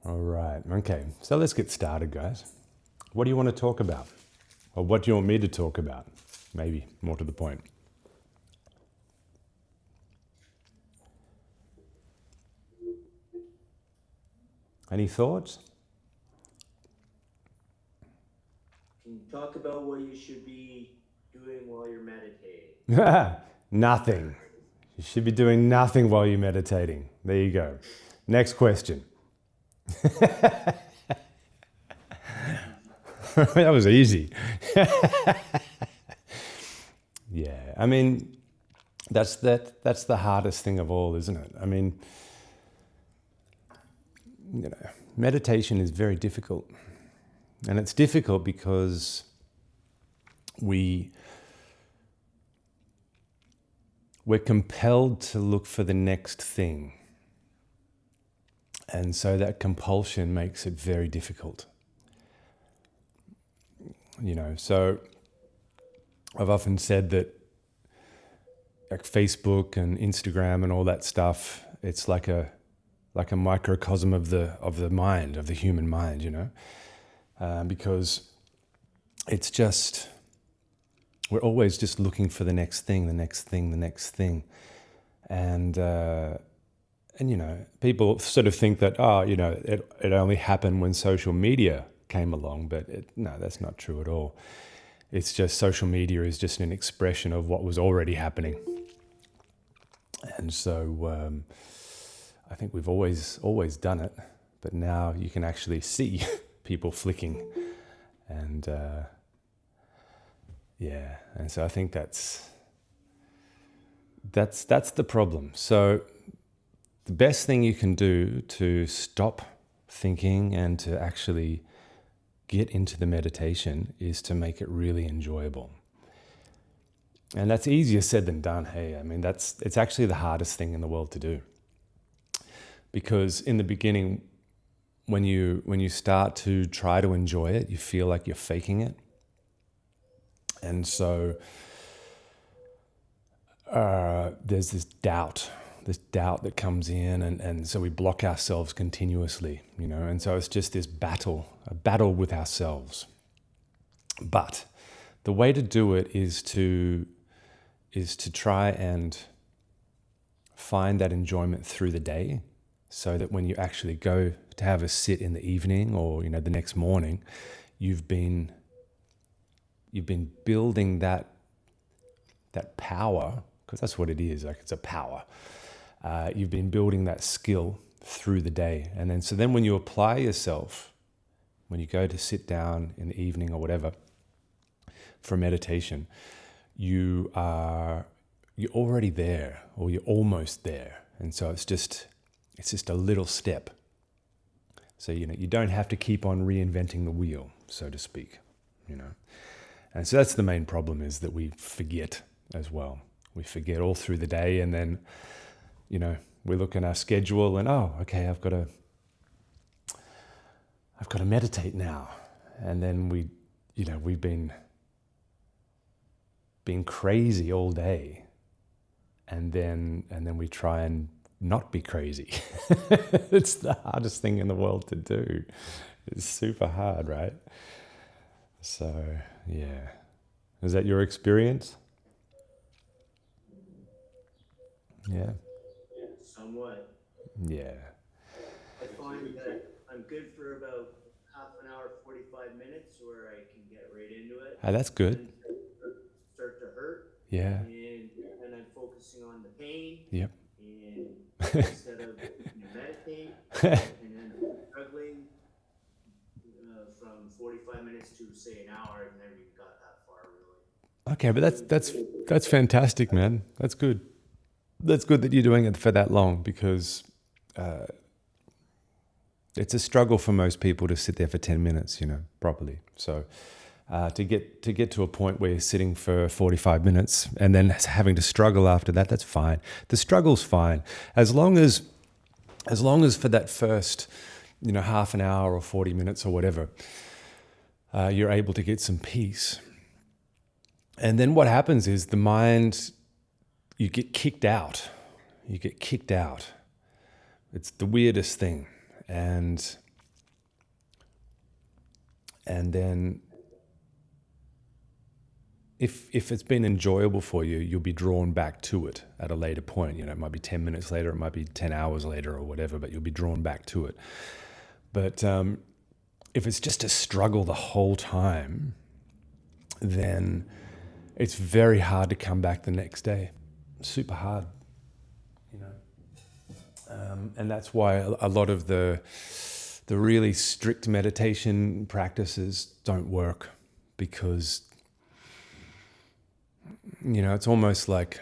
All right. Okay. So let's get started, guys. What do you want to talk about? Or what do you want me to talk about? Maybe more to the point. Any thoughts? Can you talk about what you should be doing while you're meditating? Nothing. You should be doing nothing while you're meditating. There you go. Next question. That was easy. Yeah, I mean, that's the hardest thing of all, isn't it? I mean, meditation is very difficult. And it's difficult because we're compelled to look for the next thing. And so that compulsion makes it very difficult. So I've often said that like Facebook and Instagram and all that stuff, it's like a microcosm of the mind, of the human mind, because it's just, we're always just looking for the next thing, the next thing, the next thing. And people sort of think that, it only happened when social media came along, but no, that's not true at all. It's just social media is just an expression of what was already happening. And so I think we've always done it, but now you can actually see people flicking. And and so I think that's the problem. So the best thing you can do to stop thinking and to actually get into the meditation is to make it really enjoyable. And that's easier said than done. Hey, I mean, it's actually the hardest thing in the world to do. Because in the beginning, when you start to try to enjoy it, you feel like you're faking it. And so there's this doubt that comes in, and so we block ourselves continuously, and so it's just this a battle with ourselves. But the way to do it is to try and find that enjoyment through the day, so that when you actually go to have a sit in the evening or the next morning, you've been building that power, because that's what it is, like it's a power. You've been building that skill through the day. And then when you apply yourself, when you go to sit down in the evening or whatever for meditation, you're already there, or you're almost there. And so it's just a little step. So, you don't have to keep on reinventing the wheel, so to speak, And so that's the main problem, is that we forget as well. We forget all through the day, and then, we look at our schedule and, okay, I've got to meditate now. And then we've been crazy all day. And then we try and not be crazy. It's the hardest thing in the world to do. It's super hard, right? So, yeah. Is that your experience? Yeah. Somewhat. Yeah. I find that I'm good for about half an hour, 45 minutes, where I can get right into it. Oh, that's good. And start to hurt. Yeah. And I'm focusing on the pain. Yep. And instead of meditate, and then struggling from 45 minutes to say an hour, I've never even got that far, really. Okay, but that's fantastic, man. That's good. That's good that you're doing it for that long, because it's a struggle for most people to sit there for 10 minutes, properly. So to get to a point where you're sitting for 45 minutes and then having to struggle after that, that's fine. The struggle's fine. As long as for that first, half an hour or 40 minutes or whatever, you're able to get some peace. And then what happens is the mind, you get kicked out. It's the weirdest thing. And And then if it's been enjoyable for you, you'll be drawn back to it at a later point. It might be 10 minutes later, it might be 10 hours later or whatever, but you'll be drawn back to it. But if it's just a struggle the whole time, then it's very hard to come back the next day. Super hard, and that's why a lot of the really strict meditation practices don't work, because it's almost like,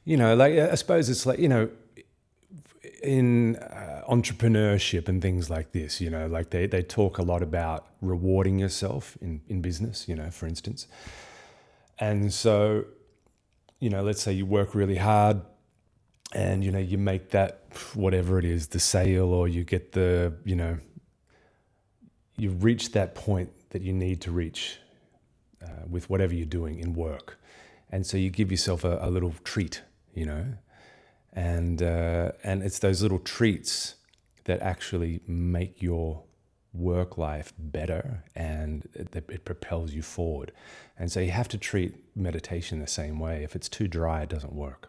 like, I suppose it's like, in entrepreneurship and things like this, like they talk a lot about rewarding yourself in business, for instance. And so, let's say you work really hard and, you make that, whatever it is, the sale, or you get the, you reach that point that you need to reach with whatever you're doing in work. And so you give yourself a little treat, and it's those little treats that actually make your work life better, and it propels you forward. And so you have to treat meditation the same way. If it's too dry, it doesn't work.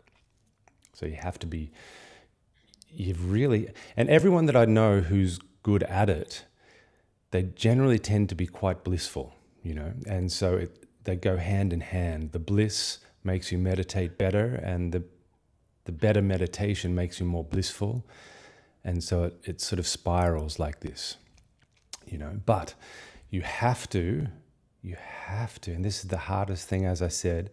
So you have to be, and everyone that I know who's good at it, they generally tend to be quite blissful, and so they go hand in hand. The bliss makes you meditate better, and the better meditation makes you more blissful. And so it sort of spirals like this, but you have to, and this is the hardest thing, as I said,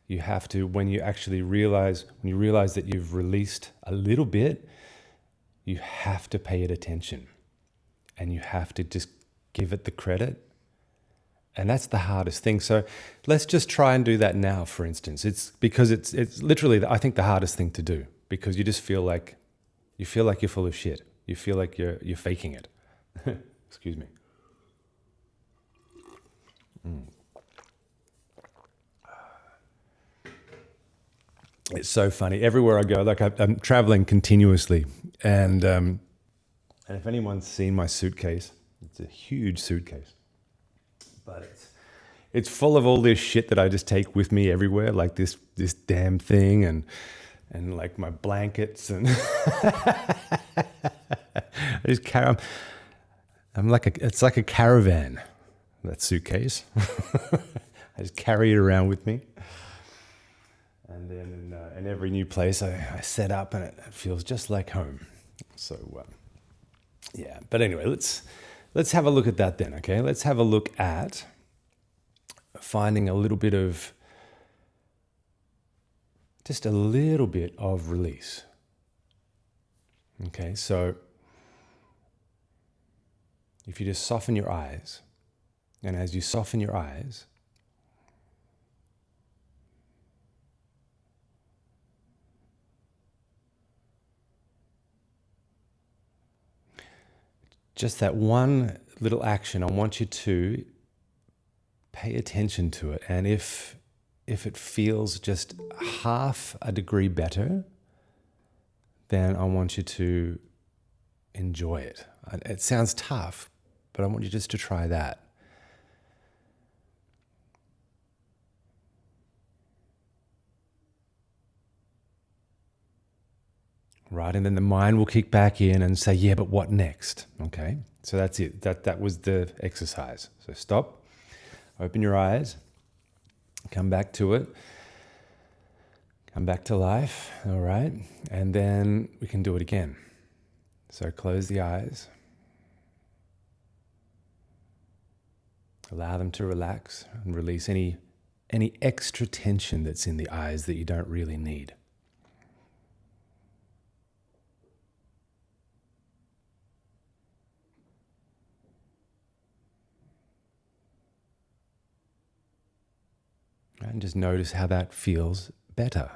you have to, when you realize that you've released a little bit, you have to pay it attention, and you have to just give it the credit. And that's the hardest thing. So let's just try and do that now, for instance. It's because it's literally, I think, the hardest thing to do, because you just feel like you're full of shit. You feel like you're faking it. Excuse me. It's so funny. Everywhere I go, like I'm traveling continuously, and if anyone's seen my suitcase, it's a huge suitcase, but it's full of all this shit that I just take with me everywhere, like this damn thing, and like my blankets, and I just carry. It's like a caravan, that suitcase. I just carry it around with me. And then in every new place I set up, and it feels just like home. So, yeah. But anyway, let's have a look at that then, okay? Let's have a look at finding just a little bit of release. Okay, so if you just soften your eyes, and as you soften your eyes, just that one little action, I want you to pay attention to it. And if it feels just half a degree better, then I want you to enjoy it. It sounds tough, but I want you just to try that. Right, and then the mind will kick back in and say, yeah, but what next? Okay, so that's it. That was the exercise. So stop, open your eyes, come back to it, come back to life, all right? And then we can do it again. So close the eyes. Allow them to relax and release any extra tension that's in the eyes that you don't really need. And just notice how that feels better.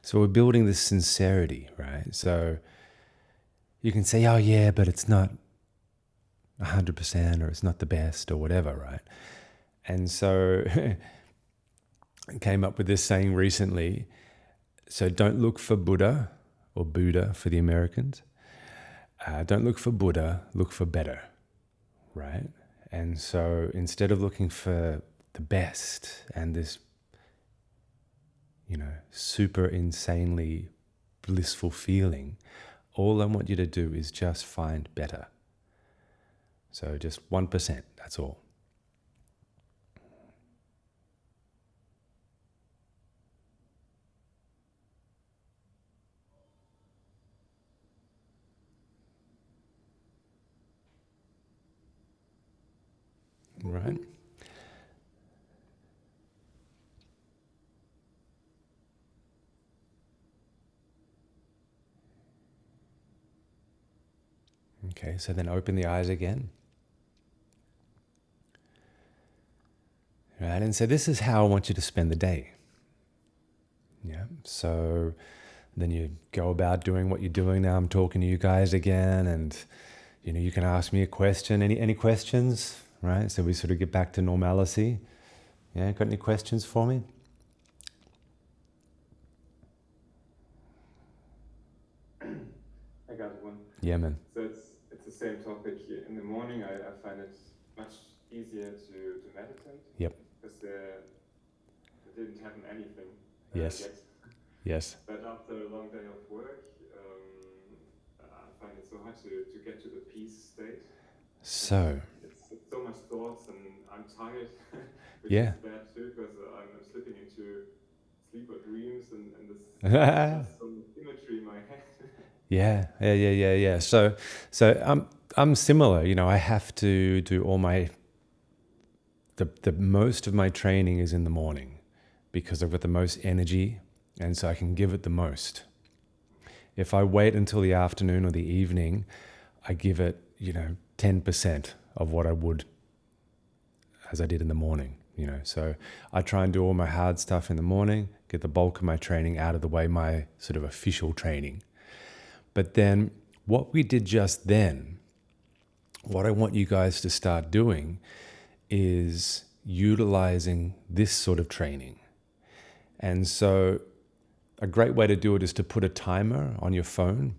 So we're building this sincerity, right? So you can say, oh yeah, but it's not 100%, or it's not the best, or whatever, right? And so I came up with this saying recently. So don't look for Buddha, or Buddha for the Americans. Don't look for Buddha, look for better, right? And so instead of looking for the best and this, super insanely blissful feeling, all I want you to do is just find better. So just 1%, that's all. Right? Okay, so then open the eyes again. Right, and so this is how I want you to spend the day. Yeah, so then you go about doing what you're doing now. I'm talking to you guys again, and you can ask me a question. Any questions? Right, so we sort of get back to normalcy. Yeah, got any questions for me? I got one. Yeah, man. So it's the same topic here. In the morning, I find it much easier to meditate. Yep. Because there didn't happen anything Yes. yet. Yes. But after a long day of work, I find it so hard to get to the peace state. So. It's so much thoughts, and I'm tired, which Yeah. is bad too, because I'm slipping into sleep or dreams, and there's just some imagery in my head. Yeah. So I'm similar. I have to do all my the most of my training is in the morning because I've got the most energy, and so I can give it the most. If I wait until the afternoon or the evening, I give it 10% of what I would as I did in the morning. So I try and do all my hard stuff in the morning, get the bulk of my training out of the way, my sort of official training. But then what we did just then, what I want you guys to start doing is utilizing this sort of training. And so a great way to do it is to put a timer on your phone.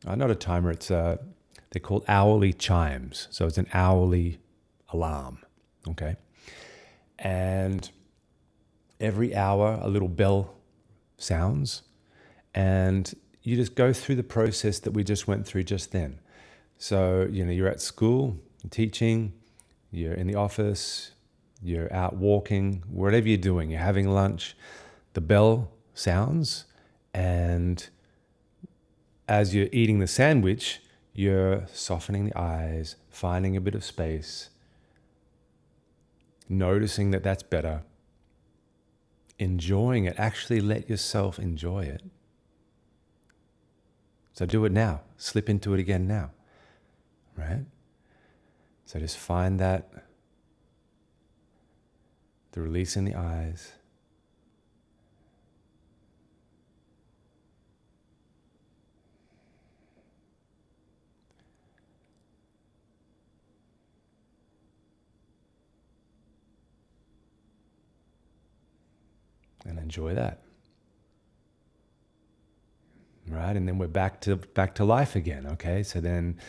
Not a timer, they're called hourly chimes. So it's an hourly alarm, okay? And every hour a little bell sounds, and you just go through the process that we just went through just then. So, you're at school, teaching, you're in the office, you're out walking, whatever you're doing, you're having lunch, the bell sounds, and as you're eating the sandwich, you're softening the eyes, finding a bit of space, noticing that that's better, enjoying it. Actually let yourself enjoy it. So do it now. Slip into it again now, right? So just find that, the release in the eyes. And enjoy that. Right, and then we're back to life again. Okay, so then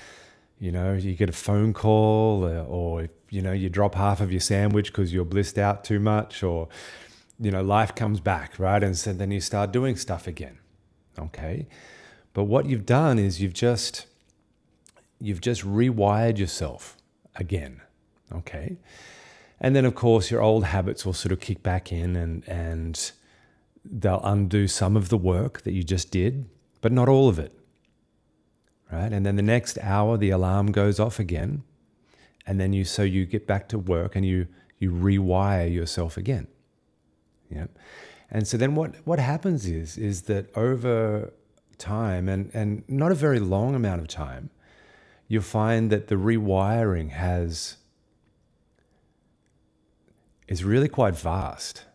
you get a phone call, or you drop half of your sandwich because you're blissed out too much, or life comes back, right? And so then you start doing stuff again. Okay, but what you've done is you've just rewired yourself again. Okay, and then of course your old habits will sort of kick back in, and they'll undo some of the work that you just did, but not all of it, right? And then the next hour, the alarm goes off again, and then you get back to work and you rewire yourself again. Yeah. And so then what happens is that over time, and not a very long amount of time, you'll find that the rewiring is really quite vast.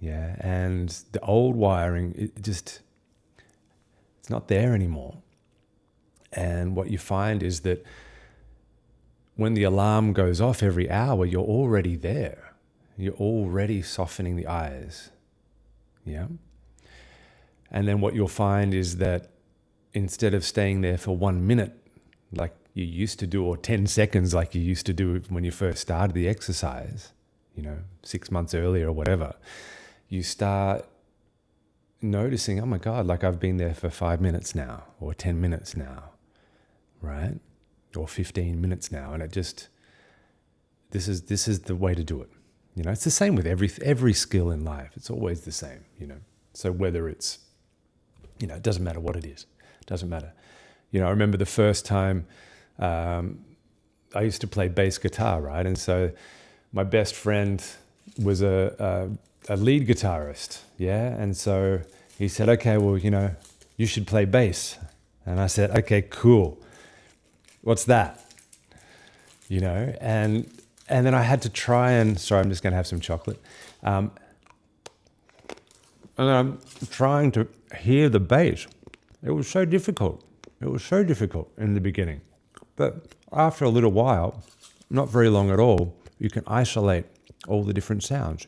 Yeah. And the old wiring, it's not there anymore. And what you find is that when the alarm goes off every hour, you're already there. You're already softening the eyes. Yeah. And then what you'll find is that instead of staying there for 1 minute, like you used to do, or 10 seconds like you used to do when you first started the exercise, 6 months earlier or whatever, you start noticing, oh my God, like I've been there for 5 minutes now, or 10 minutes now, right? Or 15 minutes now. And this is the way to do it. It's the same with every skill in life. It's always the same, So whether it's, it doesn't matter what it is. It doesn't matter. I remember the first time I used to play bass guitar, right? And so my best friend was a lead guitarist, yeah? And so he said, okay, well, you should play bass. And I said, okay, cool. What's that? And then I had to try and, sorry, I'm just going to have some chocolate. And then I'm trying to hear the bass. It was so difficult. It was so difficult in the beginning. But after a little while, not very long at all, you can isolate all the different sounds,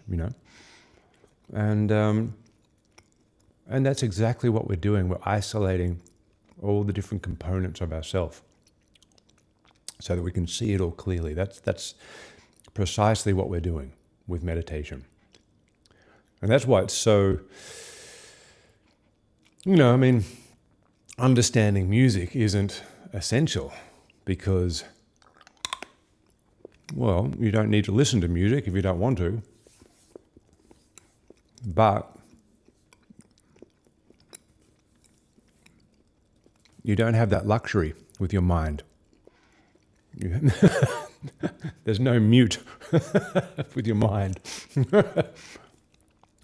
And that's exactly what we're doing. We're isolating all the different components of ourselves so that we can see it all clearly. That's precisely what we're doing with meditation. And that's why it's so, understanding music isn't essential because, well, you don't need to listen to music if you don't want to. But you don't have that luxury with your mind. There's no mute with your mind.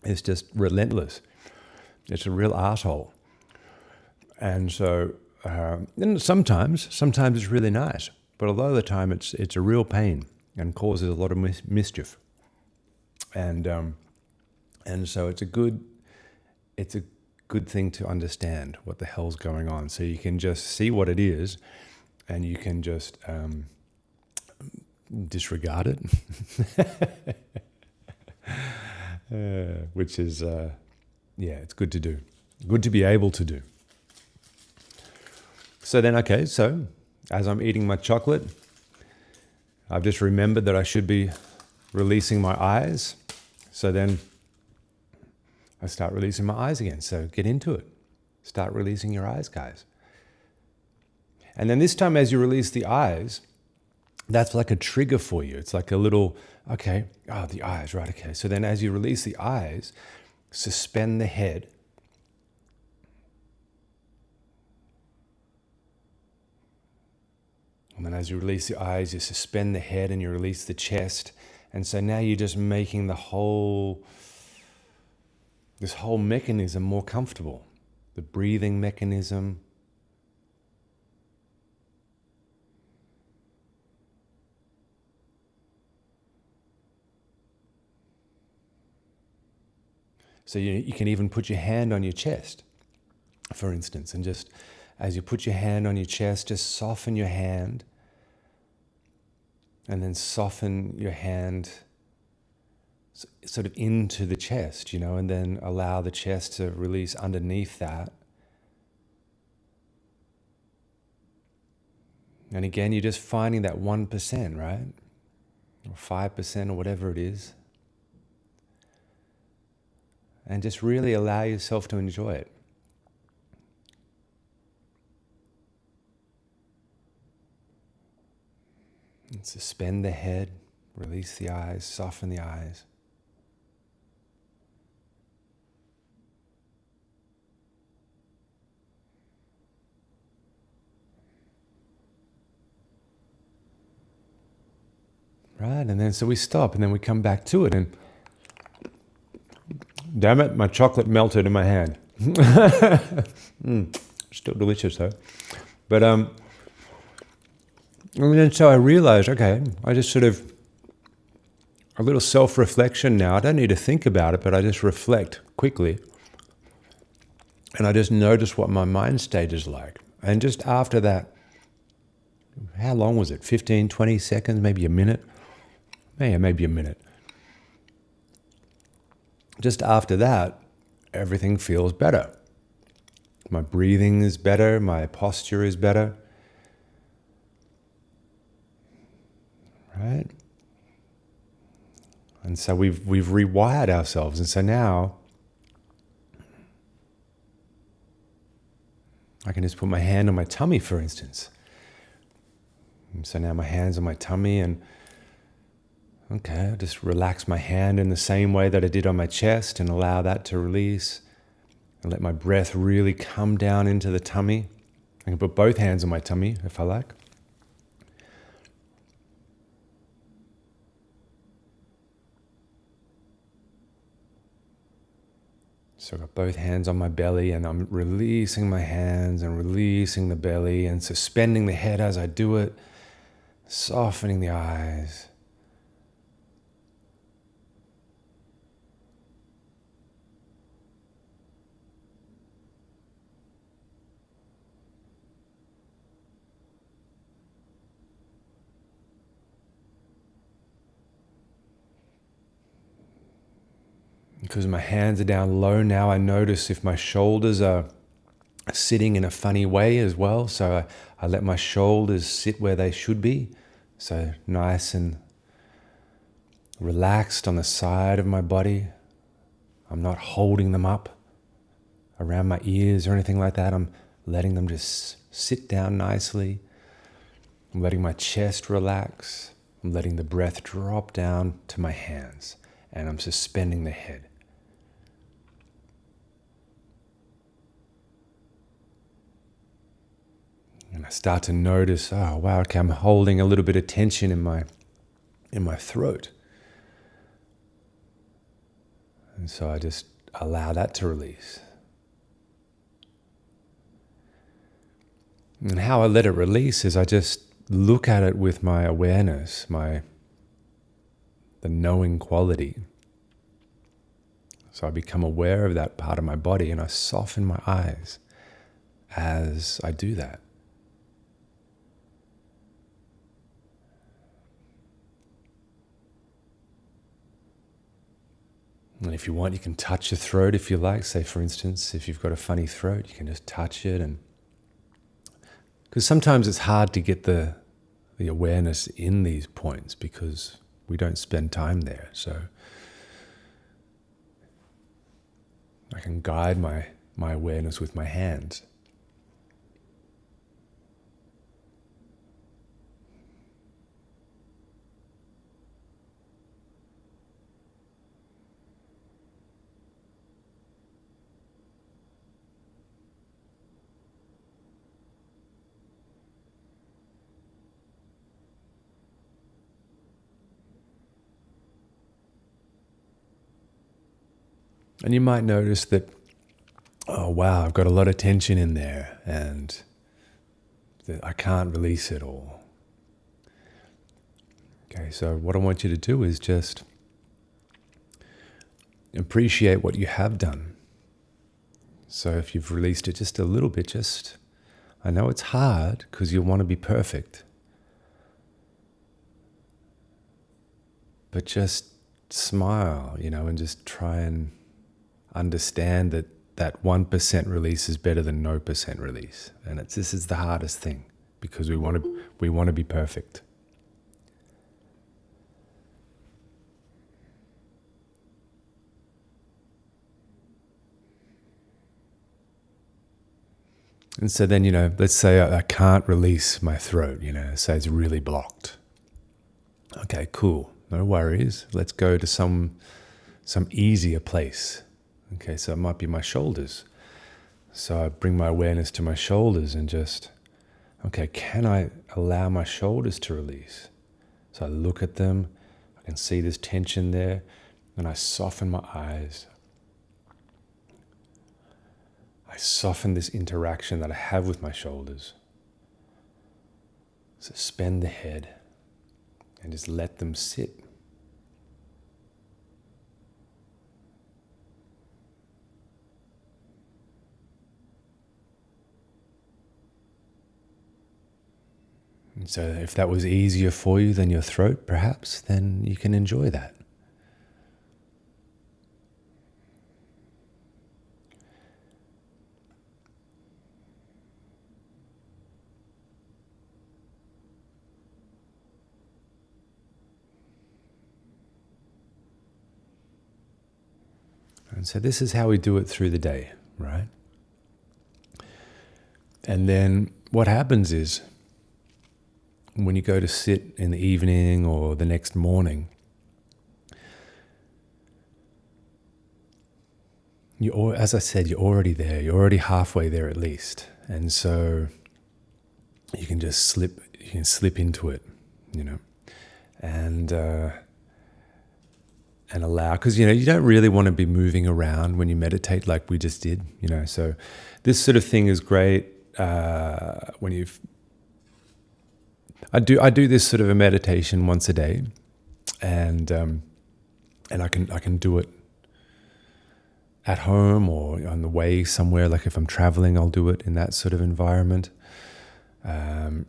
It's just relentless. It's a real asshole. And so, and sometimes it's really nice, but a lot of the time it's a real pain and causes a lot of mischief. And so it's a good thing to understand what the hell's going on, so you can just see what it is, and you can just disregard it, which is it's good to do, good to be able to do. So then, okay, so as I'm eating my chocolate, I've just remembered that I should be releasing my eyes. So then I start releasing my eyes again. So get into it. Start releasing your eyes, guys. And then this time, as you release the eyes, that's like a trigger for you. It's like a little, okay, the eyes, right, okay. So then as you release the eyes, suspend the head. And then as you release the eyes, you suspend the head and you release the chest. And so now you're just making this whole mechanism more comfortable. The breathing mechanism. So you can even put your hand on your chest, for instance, and just as you put your hand on your chest, just soften your hand, and then soften your hand sort of into the chest, and then allow the chest to release underneath that. And again, you're just finding that 1%, right? Or 5% or whatever it is. And just really allow yourself to enjoy it. And suspend the head, release the eyes, soften the eyes. Right, and then so we stop, and then we come back to it, and damn it, my chocolate melted in my hand. Still delicious though. But and then so I realized, okay, I just sort of, a little self-reflection now. I don't need to think about it, but I just reflect quickly. And I just notice what my mind state is like. And just after that, how long was it? 15, 20 seconds, maybe a minute? Maybe a minute. Just after that, everything feels better. My breathing is better, my posture is better. And so we've rewired ourselves. And so now I can just put my hand on my tummy, for instance. And so now my hand's on my tummy, and okay, I'll just relax my hand in the same way that I did on my chest and allow that to release. And let my breath really come down into the tummy. I can put both hands on my tummy if I like. So I've got both hands on my belly, and I'm releasing my hands and releasing the belly and suspending the head as I do it, softening the eyes. Because my hands are down low now, I notice if my shoulders are sitting in a funny way as well. So I let my shoulders sit where they should be. So nice and relaxed on the side of my body. I'm not holding them up around my ears or anything like that. I'm letting them just sit down nicely. I'm letting my chest relax. I'm letting the breath drop down to my hands. And I'm suspending the head. And I start to notice, oh wow, okay, I'm holding a little bit of tension in my throat. And so I just allow that to release. And how I let it release is I just look at it with my awareness, the knowing quality. So I become aware of that part of my body, and I soften my eyes as I do that. And if you want, you can touch the throat if you like. Say, for instance, if you've got a funny throat, you can just touch it. And because sometimes it's hard to get the awareness in these points because we don't spend time there. So I can guide my awareness with my hands. And you might notice that, oh wow, I've got a lot of tension in there and that I can't release it all. Okay, so what I want you to do is just appreciate what you have done. So if you've released it just a little bit, I know it's hard because you want to be perfect, but just smile, and just try and understand that 1% release is better than no percent release. And this is the hardest thing because we want to be perfect. And so then, let's say I can't release my throat, say it's really blocked. Okay, cool. No worries. Let's go to some easier place. Okay, so it might be my shoulders. So I bring my awareness to my shoulders and just, okay, can I allow my shoulders to release? So I look at them, I can see there's tension there, and I soften my eyes. I soften this interaction that I have with my shoulders. Suspend the head and just let them sit. And so if that was easier for you than your throat, perhaps, then you can enjoy that. And so this is how we do it through the day, right? And then what happens is when you go to sit in the evening or the next morning, as I said, you're already there. You're already halfway there at least. And so you can just slip into it, and allow, because, you don't really want to be moving around when you meditate like we just did, So this sort of thing is great when I do this sort of a meditation once a day, and I can do it at home or on the way somewhere. Like if I'm traveling, I'll do it in that sort of environment. But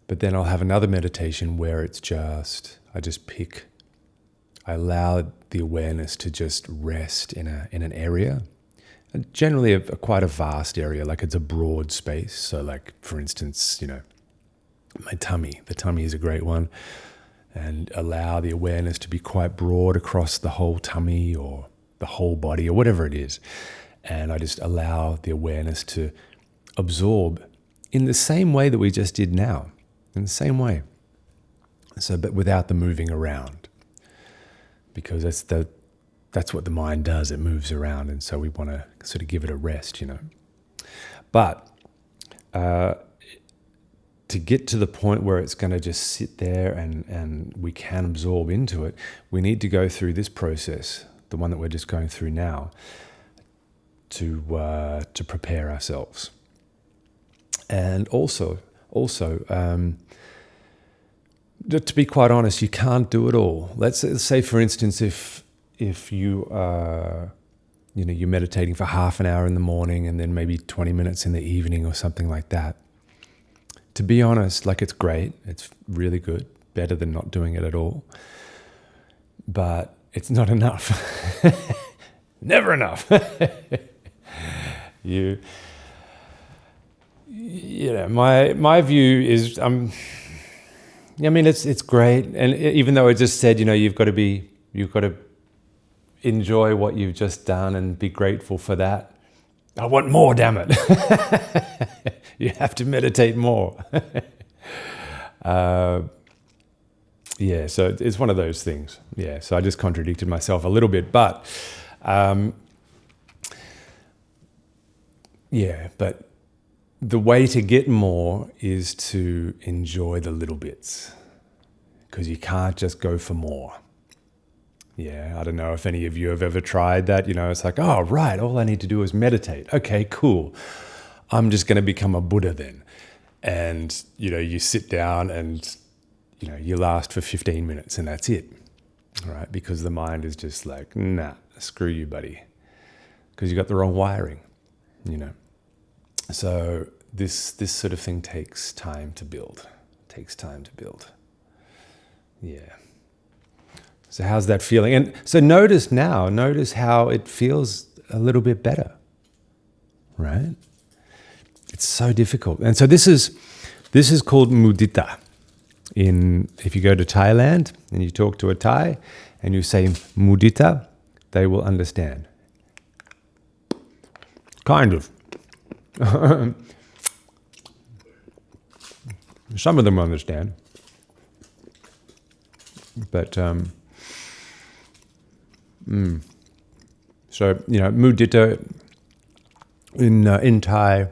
then I'll have another meditation where I allow the awareness to just rest in an area, and generally quite a vast area, like it's a broad space. So like, for instance, my tummy. The tummy is a great one. And allow the awareness to be quite broad across the whole tummy or the whole body or whatever it is. And I just allow the awareness to absorb in the same way that we just did now, in the same way. So, but without the moving around, because that's what the mind does. It moves around, and so we want to sort of give it a rest, But to get to the point where it's going to just sit there and we can absorb into it, we need to go through this process, the one that we're just going through now, to prepare ourselves. And also, to be quite honest, you can't do it all. Let's say, for instance, if you you're meditating for half an hour in the morning and then maybe 20 minutes in the evening or something like that. To be honest, like, it's great. It's really good, better than not doing it at all. But it's not enough. Never enough. My view is, it's great, and even though I just said, you've got to enjoy what you've just done and be grateful for that. I want more, damn it. You have to meditate more. So it's one of those things. Yeah, so I just contradicted myself a little bit, but but the way to get more is to enjoy the little bits, because you can't just go for more. Yeah, I don't know if any of you have ever tried that. It's like, oh, right, all I need to do is meditate. Okay, cool. I'm just going to become a Buddha then. And, you sit down and, you last for 15 minutes and that's it, right? Because the mind is just like, nah, screw you, buddy. Because you got the wrong wiring, So this sort of thing takes time to build. Yeah. So how's that feeling? And so notice how it feels a little bit better, right? It's so difficult. And so this is called mudita. If you go to Thailand and you talk to a Thai and you say mudita, they will understand. Kind of. Some of them understand. But so, mudita in Thai,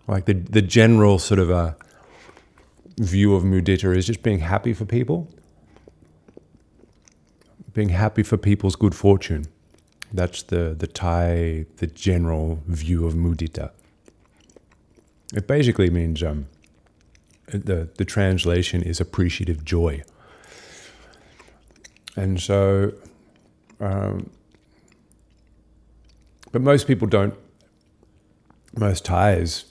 like the general sort of view of mudita is just being happy for people, being happy for people's good fortune. That's the general view of mudita. It basically means the translation is appreciative joy. And so, but most people don't. Most Thais,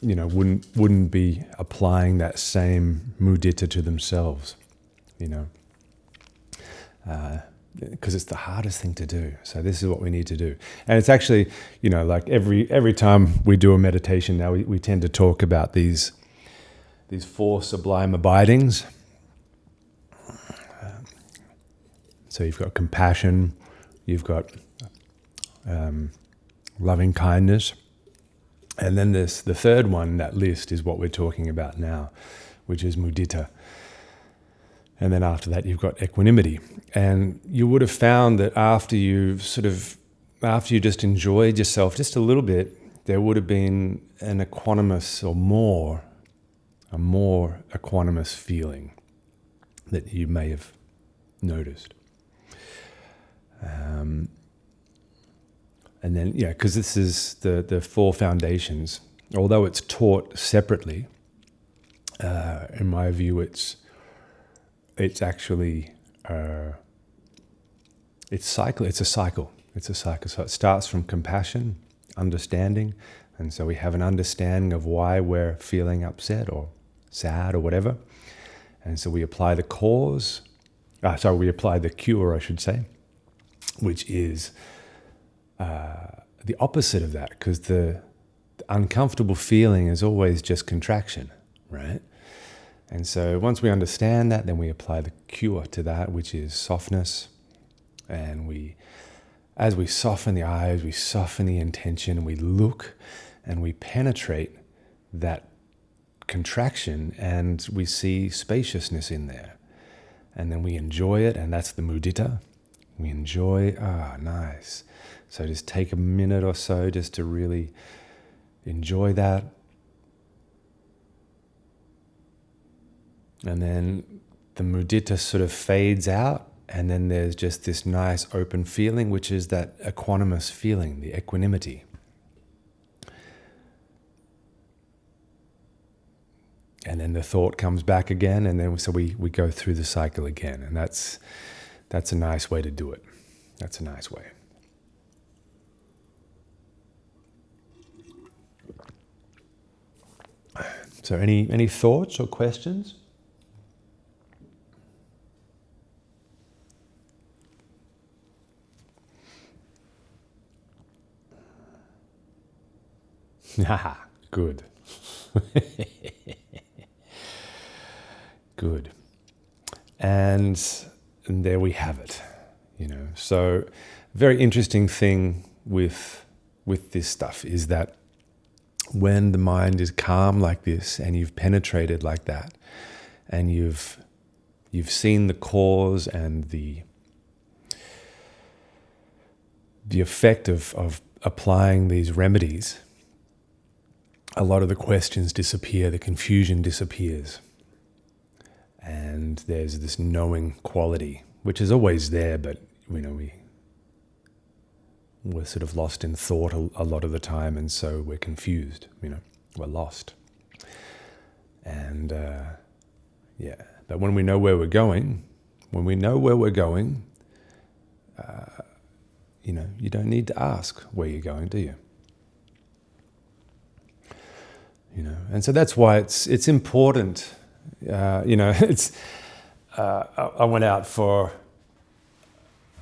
wouldn't be applying that same mudita to themselves, because it's the hardest thing to do. So this is what we need to do. And it's actually, like every time we do a meditation now, we tend to talk about these 4 sublime abidings. So you've got compassion, you've got loving kindness. And then there's the third one, that list is what we're talking about now, which is mudita. And then after that, you've got equanimity. And you would have found that after you just enjoyed yourself just a little bit, there would have been an equanimous or a more equanimous feeling that you may have noticed. And then, because this is the four foundations, although it's taught separately, in my view, it's actually, it's a cycle. So it starts from compassion, understanding, and so we have an understanding of why we're feeling upset or sad or whatever. And so we apply the we apply the cure, I should say, which is the opposite of that, because the uncomfortable feeling is always just contraction, right? And so once we understand that, then we apply the cure to that, which is softness. And as we soften the eyes, we soften the intention, and we look and we penetrate that contraction, and we see spaciousness in there. And then we enjoy it, and that's the mudita. We enjoy, nice. So just take a minute or so just to really enjoy that. And then the mudita sort of fades out, and then there's just this nice open feeling, which is that equanimous feeling, the equanimity. And then the thought comes back again, and then so we go through the cycle again. And that's a nice way to do it. That's a nice way. So any thoughts or questions? Good. Good. And there we have it. So very interesting thing with this stuff is that when the mind is calm like this, and you've penetrated like that, and you've seen the cause and the effect of applying these remedies, a lot of the questions disappear, the confusion disappears. And there's this knowing quality, which is always there, but we're sort of lost in thought a lot of the time, and so we're confused, we're lost. And but when we know where we're going, you don't need to ask where you're going, do you? And so that's why it's important. It's. I went out for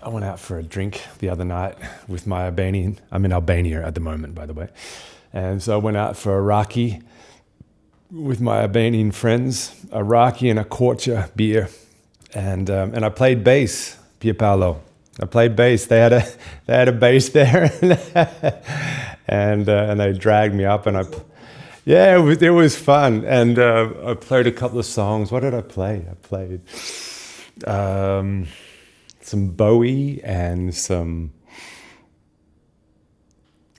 a drink the other night with my Albanian. I'm in Albania at the moment, by the way, and so I went out for a raki with my Albanian friends, a raki and a korcha beer, and I played bass, Pia Paolo. I played bass. They had a bass there, and they dragged me up, and it was fun. And I played a couple of songs. What did I play? I played some Bowie and some.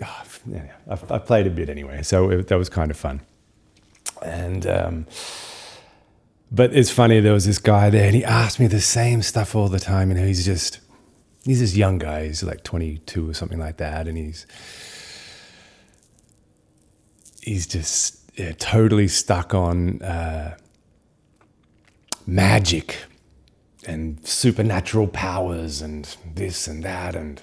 I played a bit anyway, so that was kind of fun. And but it's funny. There was this guy there, and he asked me the same stuff all the time. He's this young guy. He's like 22 or something like that, and he's just totally stuck on magic and supernatural powers and this and that, and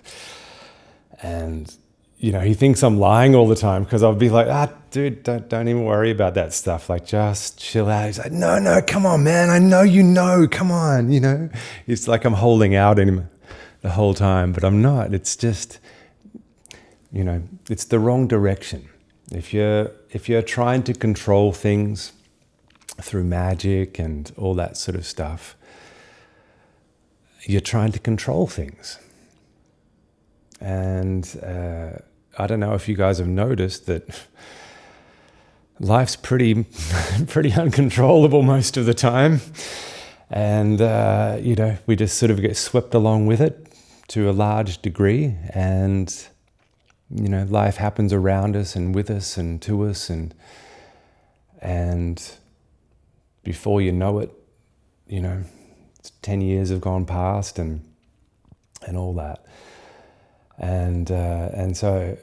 he thinks I'm lying all the time, because I'll be like, dude, don't even worry about that stuff. Like, just chill out. He's like, no, come on, man. I know, come on. It's like I'm holding out in him the whole time, but I'm not. It's just, it's the wrong direction. If you're trying to control things through magic and all that sort of stuff, you're trying to control things. And I don't know if you guys have noticed that life's pretty uncontrollable most of the time. And, we just sort of get swept along with it to a large degree. And, life happens around us and with us and to us. And before you know it, 10 years have gone past and all that. And so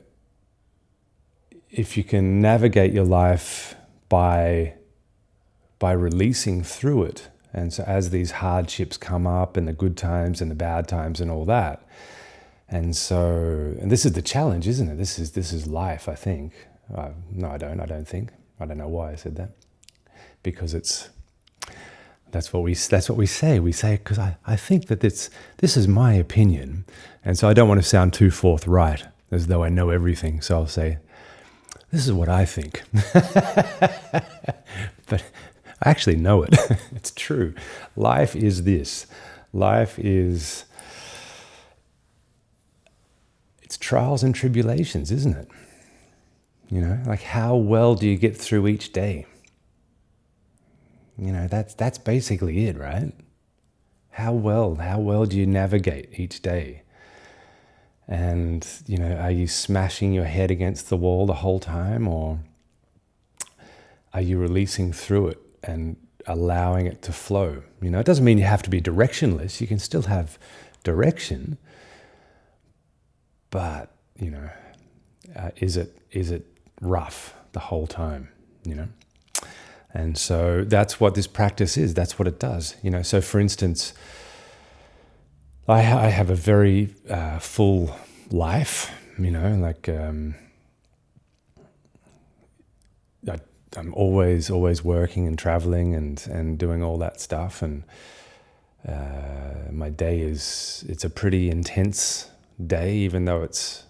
if you can navigate your life by releasing through it, and so as these hardships come up and the good times and the bad times and all that, and this is the challenge, isn't it? This is life, I think. No, I don't think. I don't know why I said that. Because that's what we say. We say because I think that this is my opinion, and so I don't want to sound too forthright as though I know everything. So I'll say, this is what I think. But I actually know it. It's true. Life is this. Life is, it's trials and tribulations, isn't it? Like how well do you get through each day? That's basically it, right? How well do you navigate each day? And, are you smashing your head against the wall the whole time, or are you releasing through it and allowing it to flow? It doesn't mean you have to be directionless. You can still have direction, but, is it rough the whole time, And so that's what this practice is. That's what it does. So for instance, I have a very full life, I'm always working and traveling and doing all that stuff. And my day it's a pretty intense day, even though it's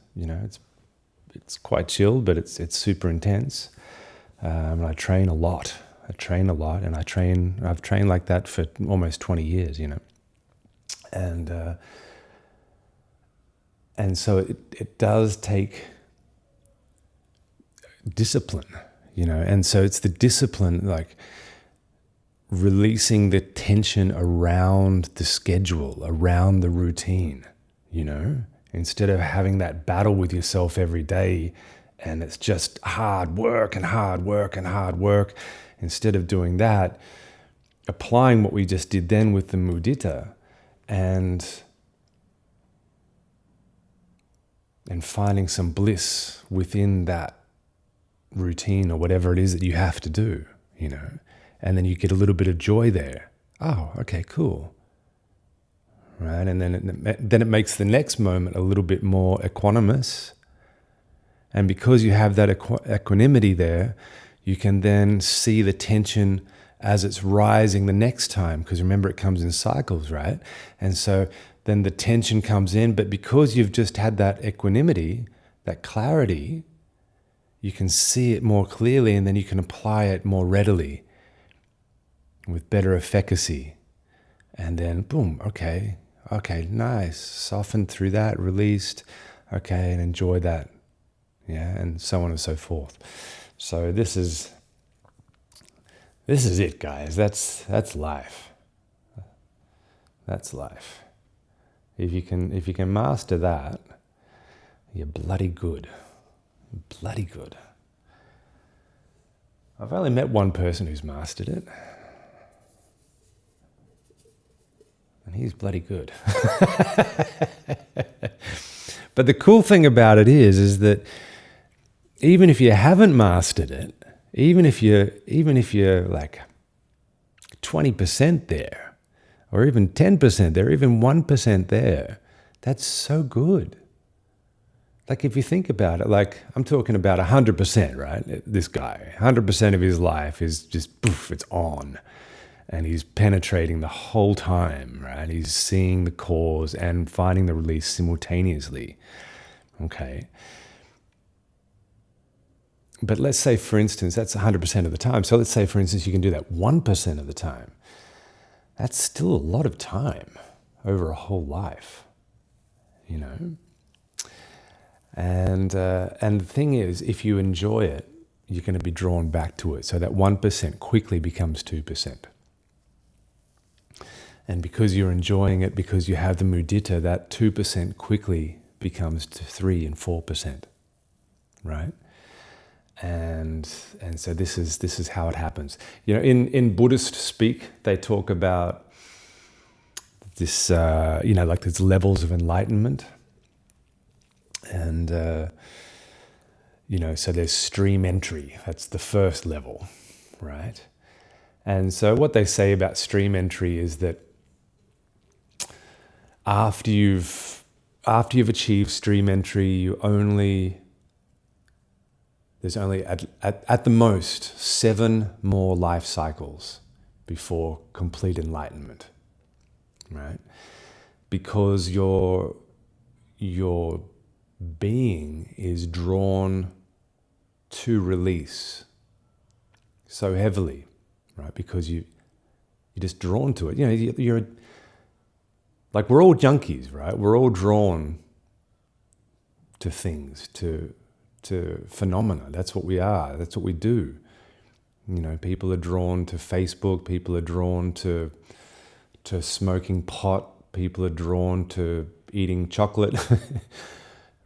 quite chilled, but it's super intense. I train a lot. And I've trained like that for almost 20 years, And so it does take discipline, and so it's the discipline, like releasing the tension around the schedule, around the routine, instead of having that battle with yourself every day and it's just hard work and hard work and hard work. Instead of doing that, applying what we just did then with the mudita and finding some bliss within that routine or whatever it is that you have to do, and then you get a little bit of joy there. Oh, okay, cool. Right, and then it makes the next moment a little bit more equanimous. And because you have that equanimity there, you can then see the tension as it's rising the next time, because remember, it comes in cycles, right? And so then the tension comes in, but because you've just had that equanimity, that clarity, you can see it more clearly, and then you can apply it more readily with better efficacy. And then boom, okay, nice, soften through that, released, okay, and enjoy that, and so on and so forth. So this is it, guys. That's life. That's life. If you can master that, you're bloody good. Bloody good. I've only met one person who's mastered it, and he's bloody good. But the cool thing about it is that even if you haven't mastered it, even if you're like 20% there, or even 10% there, even 1% there, that's so good. Like if you think about it, like I'm talking about 100%, right? This guy, 100% of his life is just poof, it's on. And he's penetrating the whole time, right? He's seeing the cause and finding the release simultaneously. Okay. But let's say, for instance, that's 100% of the time. So let's say, for instance, you can do that 1% of the time. That's still a lot of time over a whole life, And the thing is, if you enjoy it, you're going to be drawn back to it. So that 1% quickly becomes 2%. And because you're enjoying it, because you have the mudita, that 2% quickly becomes to 3 and 4%, right? And so this is how it happens. You know, in Buddhist speak, they talk about this, like there's levels of enlightenment. And, so there's stream entry. That's the first level, right? And so what they say about stream entry is that after you've achieved stream entry, there's only at the most 7 more life cycles before complete enlightenment, right? Because your being is drawn to release so heavily, right? Because you're just drawn to it. You know, you're like, we're all junkies, right? We're all drawn to things, to phenomena. That's what we are. That's what we do. You know, people are drawn to Facebook. People are drawn to smoking pot. People are drawn to eating chocolate,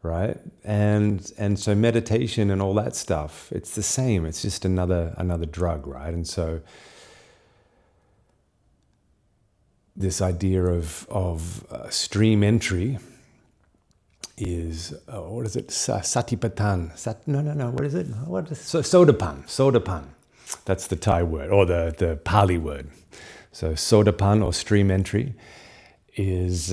right? And so meditation and all that stuff, it's the same. It's just another drug, right? And so this idea of stream entry is, what is it? Satipatthana. What is it? Sodapan. That's the Thai word, or the Pali word. So sodapan, or stream entry, is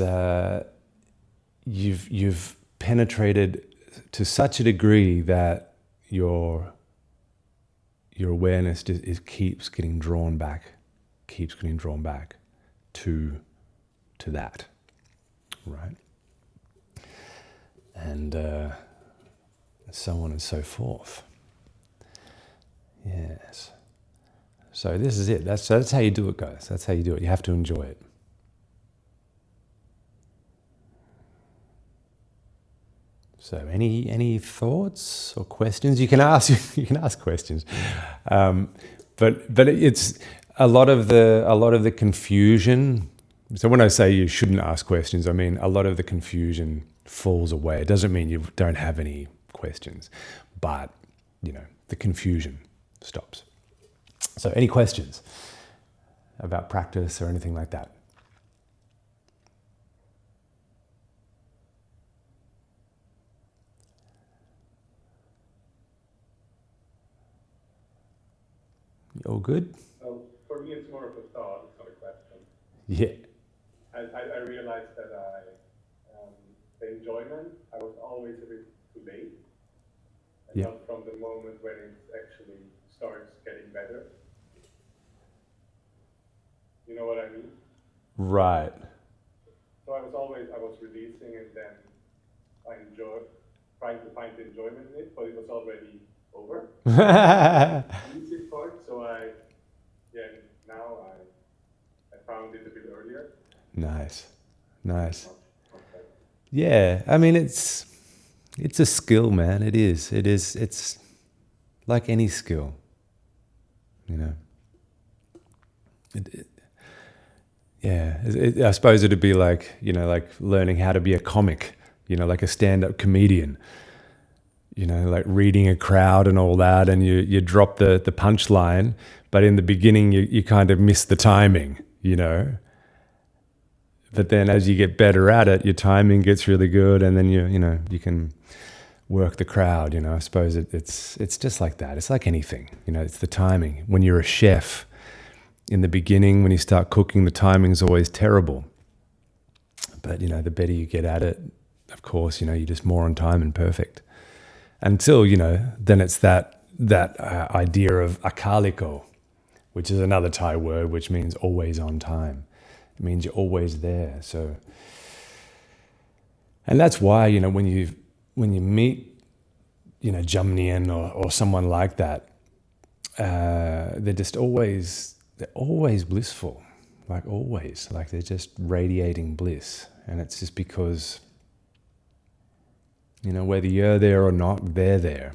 you've penetrated to such a degree that your awareness keeps getting drawn back to that, right? And so on and so forth. Yes. So this is it. That's how you do it, guys. That's how you do it. You have to enjoy it. So any thoughts or questions? You can ask. You can ask questions, but it's a lot of the confusion. So when I say you shouldn't ask questions, I mean a lot of the confusion falls away. It doesn't mean you don't have any questions, but the confusion stops. So any questions about practice or anything like that? All good? Well, for me, it's more of a thought, it's not a question. Yeah. I realized that the enjoyment, I was always a bit too late. And not from the moment when it actually starts getting better. You know what I mean? Right. So I was releasing, and then I trying to find the enjoyment in it, but it was already over. Easy part, so now I found it a bit earlier. Nice. Yeah, I mean it's a skill, man. It is. It's like any skill, I suppose it'd be like like learning how to be a comic, like a stand-up comedian. Like reading a crowd and all that, and you drop the punchline, but in the beginning you kind of miss the timing, But then as you get better at it, your timing gets really good, and then you can work the crowd. I suppose it's just like that. It's like anything, it's the timing. When you're a chef, in the beginning, when you start cooking, the timing's always terrible. But the better you get at it, of course, you're just more on time and perfect. Until, then it's that idea of akaliko, which is another Thai word, which means always on time. It means you're always there. So, and that's why, when you meet, Jamnian or someone like that, they're always blissful, like always, like they're just radiating bliss. And it's just because You know, whether you're there or not, they're there.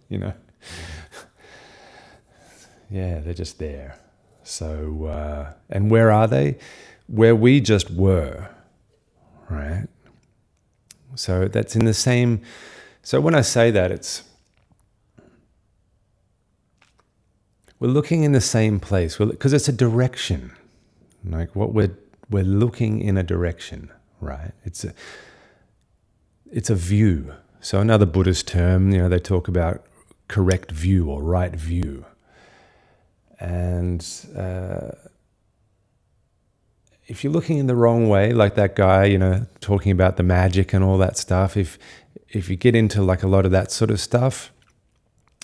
You know, yeah, they're just there. So, and where are they? Where we just were, right? So that's in the same. So when I say that, we're looking in the same place because it's a direction. Like what we're looking in a direction, right? It's a view. So another Buddhist term, you know, they talk about correct view or right view. And if you're looking in the wrong way, like that guy, you know, talking about the magic and all that stuff, if you get into like a lot of that sort of stuff,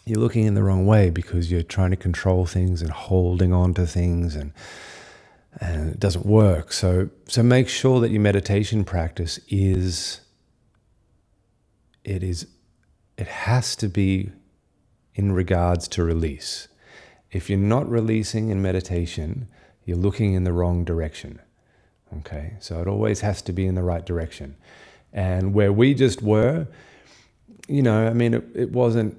you're looking in the wrong way because you're trying to control things and holding on to things, and it doesn't work. So make sure that your meditation practice it has to be in regards to release. If you're not releasing in meditation, you're looking in the wrong direction. Okay, so it always has to be in the right direction. And where we just were, you know, I mean, it wasn't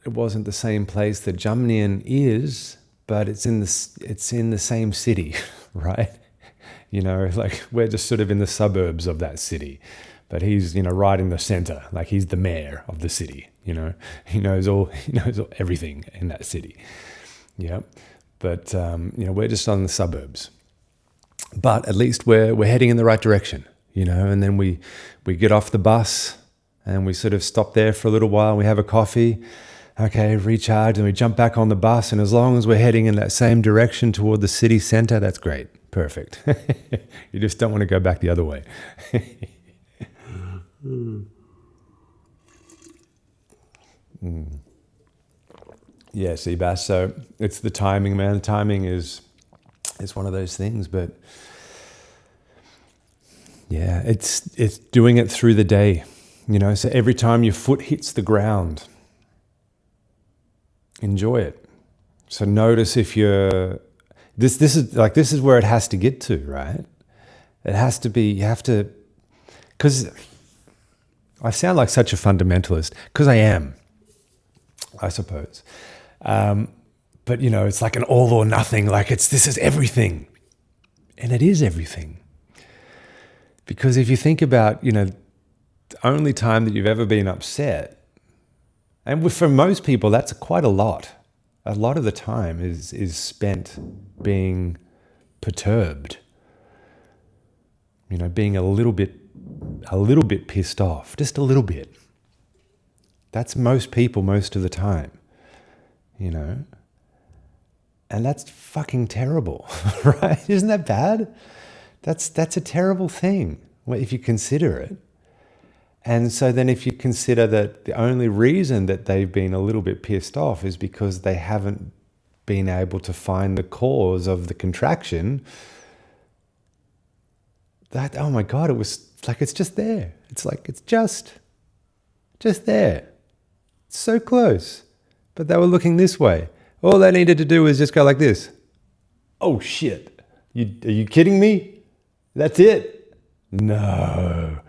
the same place that Jamnian is, but it's in the same city, right? You know, like we're just sort of in the suburbs of that city, but he's, you know, right in the center, like he's the mayor of the city. You know, he knows everything in that city. Yeah, but you know, we're just on the suburbs. But at least we're heading in the right direction, you know. And then we get off the bus and we sort of stop there for a little while. We have a coffee, okay, recharge, and we jump back on the bus. And as long as we're heading in that same direction toward the city center, that's great, perfect. You just don't want to go back the other way. Yeah, Seabass. So it's the timing, man. The timing is one of those things, but yeah, it's doing it through the day, you know. So every time your foot hits the ground, enjoy it. So notice if you're this is where it has to get to, right? It has to be. You have to, because I sound like such a fundamentalist, because I am, I suppose. But you know, it's like an all or nothing, like this is everything. And it is everything. Because if you think about, you know, the only time that you've ever been upset, and for most people that's quite a lot. A lot of the time is spent being perturbed. You know, being a little bit pissed off, just a little bit. That's most people most of the time. You know, and that's fucking terrible, right? Isn't that bad? That's a terrible thing if you consider it. And so then if you consider that the only reason that they've been a little bit pissed off is because they haven't been able to find the cause of the contraction, that, oh my God, it was like, it's just there. It's like, it's just there. It's so close. But they were looking this way. All they needed to do was just go like this. Oh shit. Are you kidding me? That's it? No.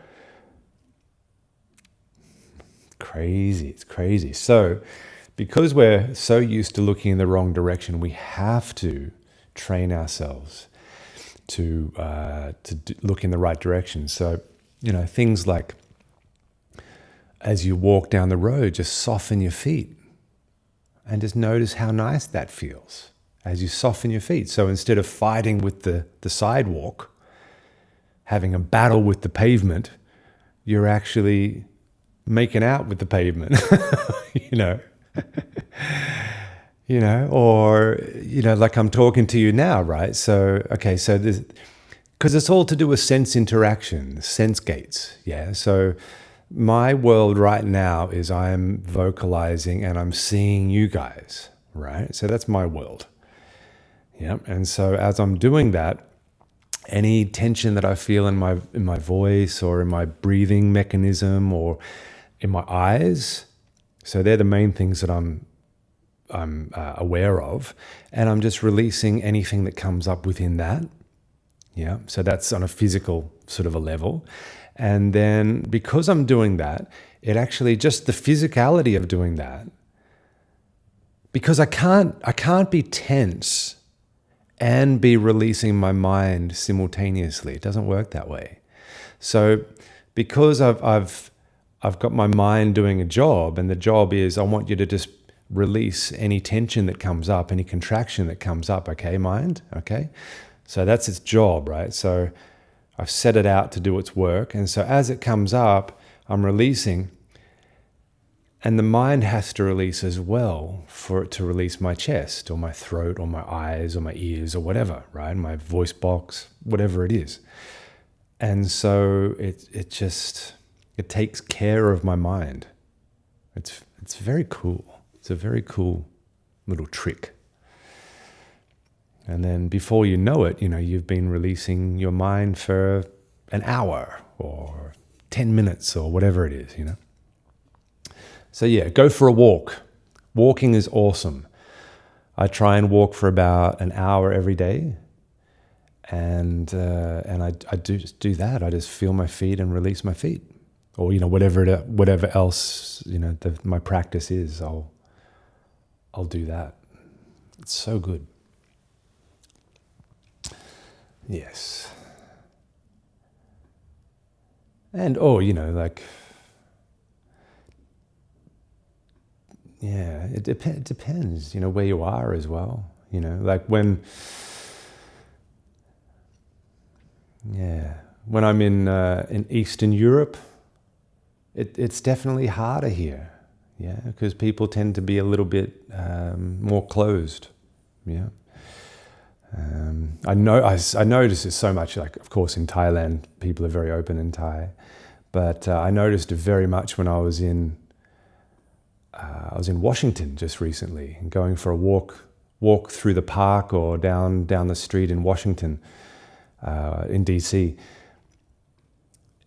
Crazy. It's crazy. So because we're so used to looking in the wrong direction, we have to train ourselves to look in the right direction. So, you know, things like as you walk down the road, just soften your feet. And just notice how nice that feels as you soften your feet. So instead of fighting with the sidewalk, having a battle with the pavement, you're actually making out with the pavement, you know. You know, or, you know, like I'm talking to you now, right? So, okay, so this, because it's all to do with sense interaction, sense gates, yeah? So my world right now is I'm vocalizing and I'm seeing you guys, right? So that's my world. Yeah. And so as I'm doing that, any tension that I feel in my voice or in my breathing mechanism or in my eyes, so they're the main things that I'm aware of, and I'm just releasing anything that comes up within that. Yeah. So that's on a physical sort of a level. And then because I'm doing that, it actually, just the physicality of doing that, because I can't be tense and be releasing my mind simultaneously. It doesn't work that way. So because I've got my mind doing a job, and the job is, I want you to just release any tension that comes up, any contraction that comes up. Okay, mind? Okay. So that's its job, right? So I've set it out to do its work. And so as it comes up, I'm releasing. And the mind has to release as well for it to release my chest or my throat or my eyes or my ears or whatever, right? My voice box, whatever it is. And so it takes care of my mind. It's very cool. It's a very cool little trick. And then before you know it, you've been releasing your mind for an hour or 10 minutes or whatever it is, So yeah, go for a walk. Walking is awesome. I try and walk for about an hour every day. And I do that. I just feel my feet and release my feet. Or, whatever else, my practice is, I'll do that. It's so good. Yes. And, yeah, it depends, where you are as well. When I'm in Eastern Europe, it's definitely harder here. Yeah, because people tend to be a little bit more closed. Yeah. I notice it so much, of course in Thailand, people are very open in Thai, but I noticed it very much when I was in Washington just recently, and going for a walk through the park or down the street in Washington, in DC.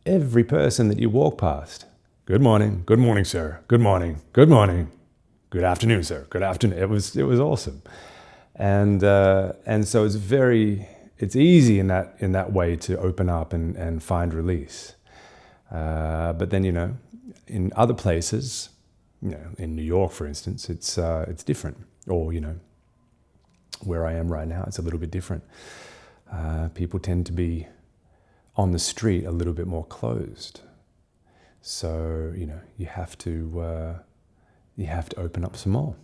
Every person that you walk past, good morning, sir, good morning, good afternoon, sir, good afternoon. It was awesome. And so it's easy in that way to open up and find release. But then, in other places, in New York, for instance, it's different. Or, where I am right now, it's a little bit different. People tend to be on the street a little bit more closed. So, you have to open up some more.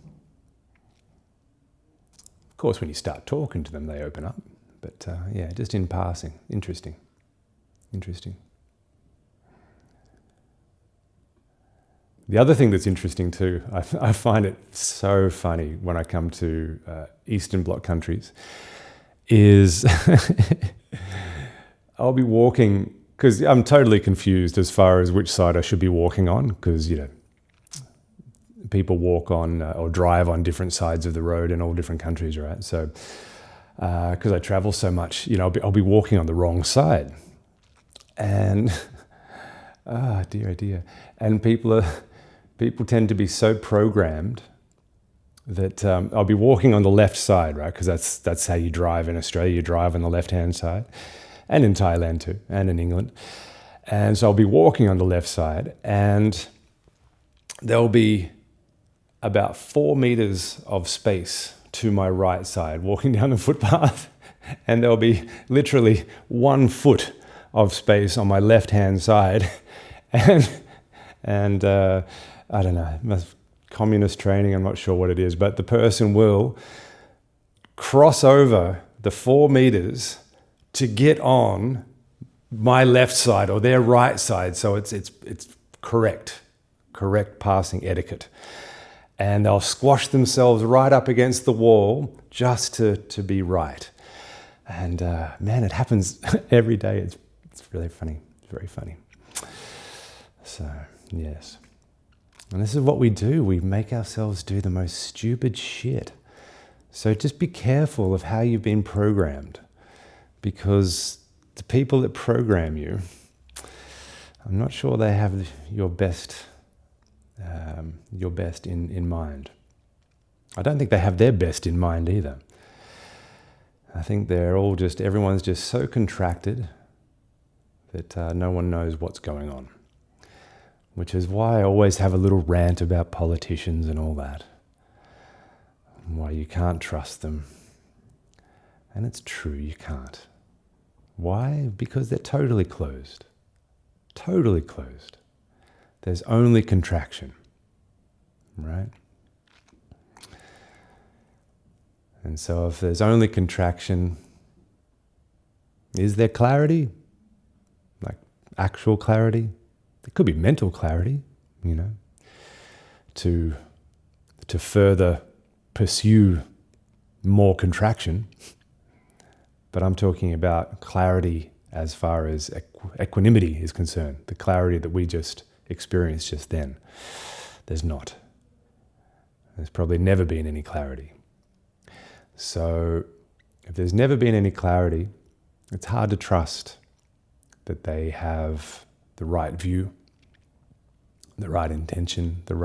Of course, when you start talking to them, they open up. But just in passing. Interesting. The other thing that's interesting too, I find it so funny when I come to Eastern Bloc countries, is I'll be walking, because I'm totally confused as far as which side I should be walking on, because, people walk on or drive on different sides of the road in all different countries, right? So, because I travel so much, I'll be walking on the wrong side. And, dear. And people tend to be so programmed that I'll be walking on the left side, right? Because that's how you drive in Australia. You drive on the left-hand side, and in Thailand too, and in England. And so I'll be walking on the left side, and there'll be about 4 meters of space to my right side, walking down the footpath, and there'll be literally 1 foot of space on my left-hand side, and I don't know, communist training, I'm not sure what it is, but the person will cross over the 4 meters to get on my left side or their right side, so it's correct passing etiquette. And they'll squash themselves right up against the wall just to be right. And man, it happens every day. It's really funny. It's very funny. So, yes. And this is what we do. We make ourselves do the most stupid shit. So just be careful of how you've been programmed, because the people that program you, I'm not sure they have your best in mind. I don't think they have their best in mind either. I think everyone's just so contracted that no one knows what's going on. which is why I always have a little rant about politicians and all that. Why you can't trust them. And it's true, you can't. Why? Because they're totally closed. Totally closed. There's only contraction, right? And so if there's only contraction, is there clarity? Like actual clarity? There could be mental clarity, to further pursue more contraction. But I'm talking about clarity as far as equanimity is concerned, the clarity that we just experienced just then. There's not. There's probably never been any clarity. So if there's never been any clarity, it's hard to trust that they have the right view, the right intention, they're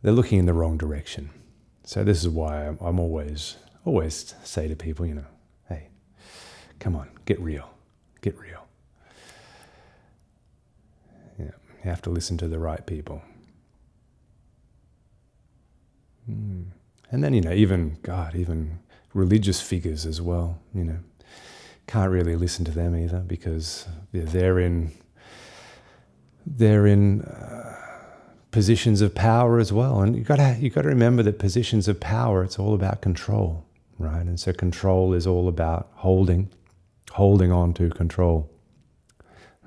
looking in the wrong direction. So this is why I'm always say to people, hey, come on, get real. You have to listen to the right people. And then, even religious figures as well, can't really listen to them either, because they're in positions of power as well. And you got to remember that positions of power, it's all about control, right? And so control is all about holding on to control,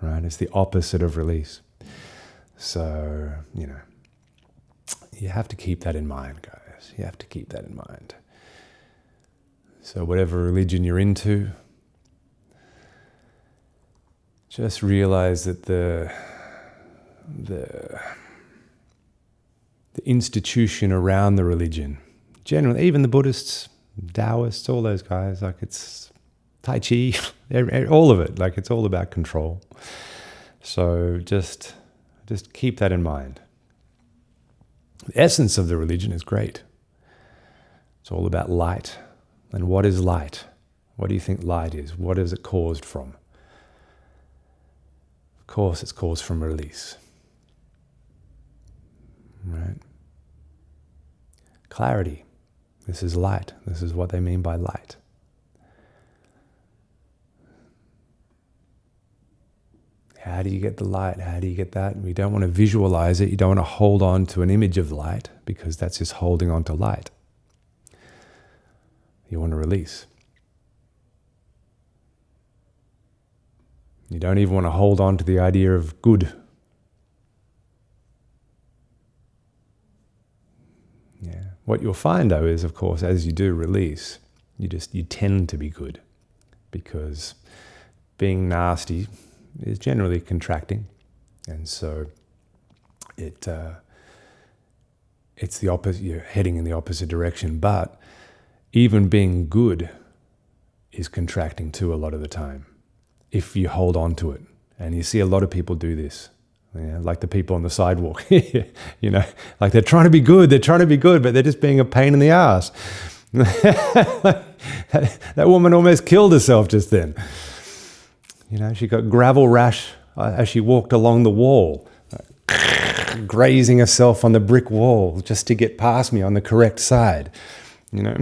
right? It's the opposite of release. So, you have to keep that in mind, guys. You have to keep that in mind. So whatever religion you're into, just realize that the institution around the religion, generally, even the Buddhists, Taoists, all those guys, like it's Tai Chi, all of it, like it's all about control. So just keep that in mind. The essence of the religion is great. It's all about light. And what is light? What do you think light is? What is it caused from? Of course, it's caused from release. Right? Clarity. This is light. This is what they mean by light. How do you get the light? How do you get that? We don't want to visualize it. You don't want to hold on to an image of light, because that's just holding on to light. You want to release. You don't even want to hold on to the idea of good. Yeah. What you'll find, though, is, of course, as you do release, you tend to be good, because being nasty is generally contracting, and so it's the opposite. You're heading in the opposite direction. But even being good is contracting too a lot of the time, if you hold on to it. And you see a lot of people do this, like the people on the sidewalk. Like they're trying to be good, but they're just being a pain in the ass. That woman almost killed herself just then. She got gravel rash as she walked along the wall, grazing herself on the brick wall just to get past me on the correct side. Dear,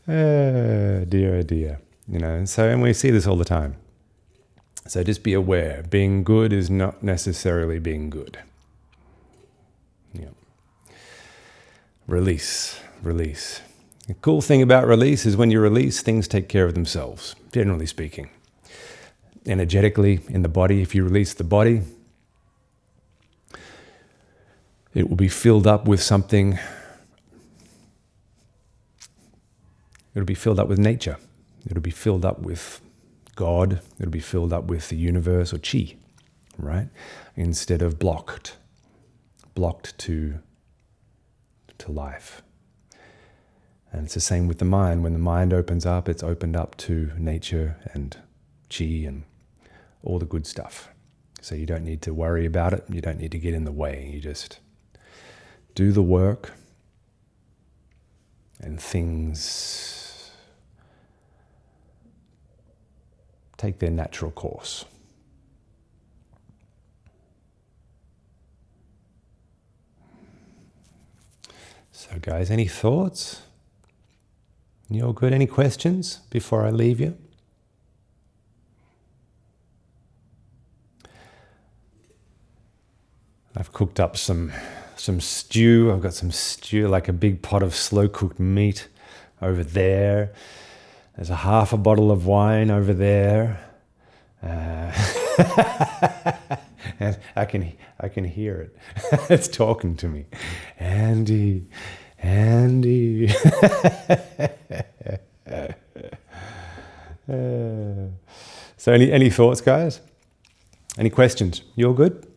oh dear. And we see this all the time. So just be aware, being good is not necessarily being good. Yeah. Release. The cool thing about release is when you release, things take care of themselves, generally speaking. Energetically, in the body, if you release the body, it will be filled up with something. It'll be filled up with nature. It'll be filled up with God. It'll be filled up with the universe or chi, right? Instead of blocked to life. And it's the same with the mind. When the mind opens up, it's opened up to nature and chi and all the good stuff. So you don't need to worry about it. You don't need to get in the way. You just do the work, and things take their natural course. So guys, any thoughts? You all good? Any questions before I leave you? I've cooked up some stew. I've got some stew, like a big pot of slow cooked meat over there. There's a half a bottle of wine over there. And I can hear it. It's talking to me. Andy. So any thoughts, guys? Any questions? You all good?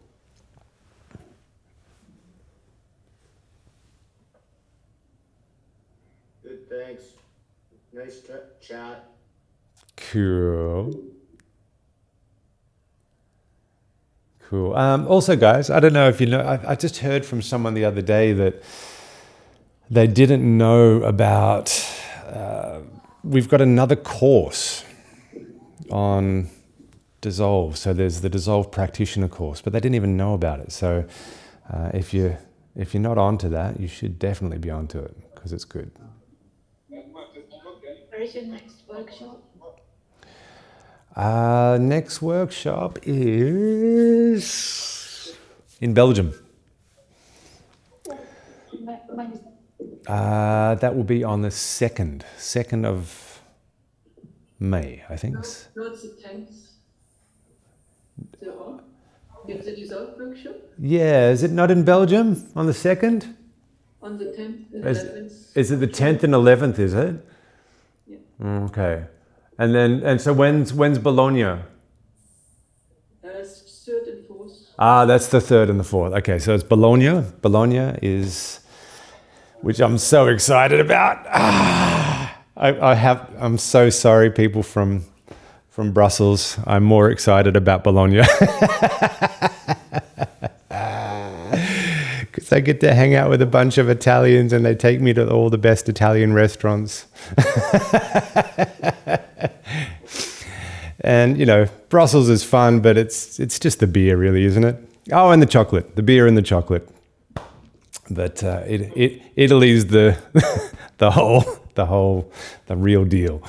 Good, thanks. Nice chat. Cool. Also, guys, I don't know if you know, I just heard from someone the other day that they didn't know about, we've got another course on Dissolve. So there's the Dissolve Practitioner course, but they didn't even know about it. So if you're not onto that, you should definitely be onto it because it's good. Where is your next workshop? Next workshop is in Belgium. When is That will be on the 2nd of May, I think. no, it's the 10th. So, you said you saw workshop Yeah, is it not in Belgium on the 2nd? on the 10th and Is, 11th. is it the 10th and 11th, is it? Yeah. Okay. And so when's Bologna? 3rd and 4th. That's the 3rd and the 4th. Okay, so it's Bologna. Bologna is, which I'm so excited about. I'm so sorry, people from Brussels. I'm more excited about Bologna. Because I get to hang out with a bunch of Italians and they take me to all the best Italian restaurants. And, Brussels is fun, but it's just the beer, really, isn't it? Oh, and the chocolate. The beer and the chocolate. But Italy's the the real deal.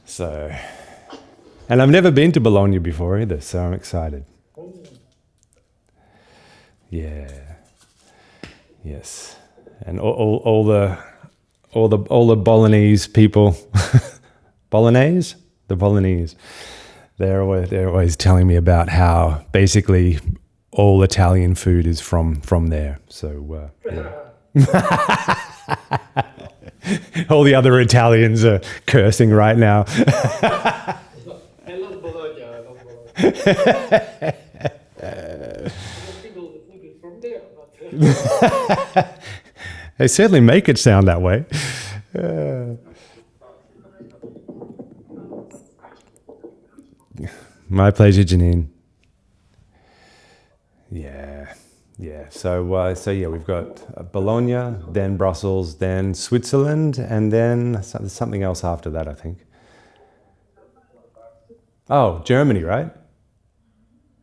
So, and I've never been to Bologna before either, so I'm excited. Yeah. Yes. And all the Bolognese people, Bolognese. They're always telling me about how basically all Italian food is from there. So yeah. All the other Italians are cursing right now. I love Bologna. I don't think all the food is from there, but They certainly make it sound that way. My pleasure, Janine. Yeah. So yeah, we've got Bologna, then Brussels, then Switzerland, and then something else after that, I think. Oh, Germany, right?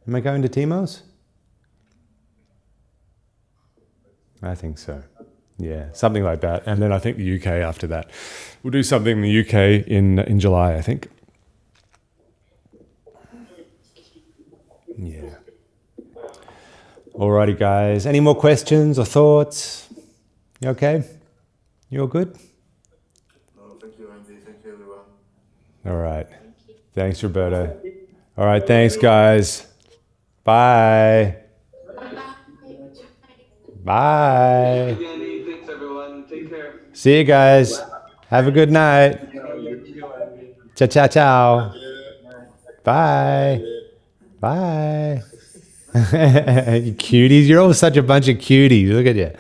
Am I going to Timos? I think so. Yeah, something like that. And then I think the UK after that. We'll do something in the UK in July, I think. Yeah. Alrighty, guys. Any more questions or thoughts? You okay? You all good? No, thank you, Andy. Thank you, everyone. All right. Thanks, Roberto. All right. Thanks, guys. Bye. Bye. Thanks, everyone. Take care. See you guys. Have a good night. Ciao, ciao, ciao. Bye. Bye. You cuties. You're all such a bunch of cuties. Look at you.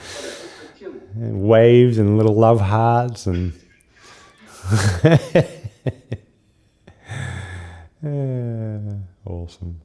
And waves and little love hearts and awesome.